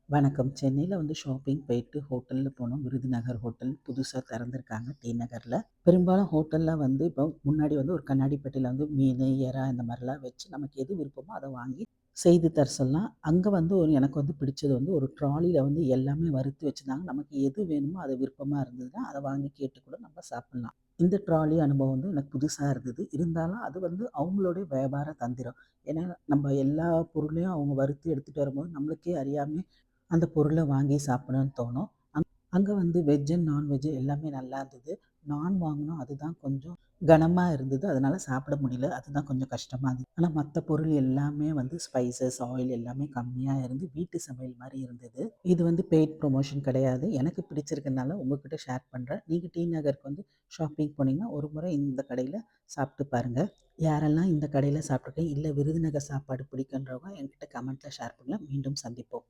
வணக்கம். சென்னையில ஷாப்பிங் போயிட்டு ஹோட்டல்ல போனோம். விருதுநகர் ஹோட்டல் புதுசா திறந்திருக்காங்க டி நகர்ல. பெரும்பாலும் ஹோட்டல்ல இப்போ முன்னாடி ஒரு கண்ணாடி பெட்டியில மீனு, எறா இந்த மாரிலாம் வச்சு நமக்கு எது விருப்பமோ அத வாங்கி செய்து தர சொல்லலாம். அங்க எனக்கு பிடிச்சது ஒரு ட்ராலில எல்லாமே வறுத்து வச்சிருந்தாங்க. நமக்கு எது வேணுமோ அது விருப்பமா இருந்ததுன்னா, அத வாங்கி கேட்டு கூட நம்ம சாப்பிடலாம். இந்த ட்ராலி அனுபவம் எனக்கு புதுசா இருந்தது. இருந்தாலும் அது அவங்களுடைய வியாபார தந்திரம். ஏன்னா, நம்ம எல்லா பொருளையும் அவங்க வறுத்து எடுத்துட்டு வரும்போது நம்மளுக்கே அறியாமயே அந்த பொருள வாங்கி சாப்பிடணும்னு தோணும். அங்க வெஜ் அண்ட் நான்வெஜ் எல்லாமே நல்லா இருந்தது. நான் வாங்குனோம். அதுதான் கொஞ்சம் கனமா இருந்தது. அதனால சாப்பிட முடியல. அதுதான் கொஞ்சம் கஷ்டமா இருந்தது. ஆனா மத்த பொருள் எல்லாமே ஸ்பைசஸ், ஆயில் எல்லாமே கம்மியா இருந்து வீட்டு சமையல் மாரி இருந்தது. இது பெய்ட் ப்ரமோஷன் கிடையாது. எனக்கு பிடிச்சிருக்கனால உங்ககிட்ட ஷேர் பண்றேன். நீங்க டி நகருக்கு ஷாப்பிங் போனீங்கன்னா, ஒரு முறை இந்த கடையில சாப்பிட்டு பாருங்க. யாரெல்லாம் இந்த கடையில சாப்பிட்டுருக்கீங்க, இல்ல விருதுநகர் சாப்பாடு பிடிக்குன்றவங்க என்கிட்ட கமெண்ட்ல ஷேர் பண்ணுங்க. மீண்டும் சந்திப்போம்.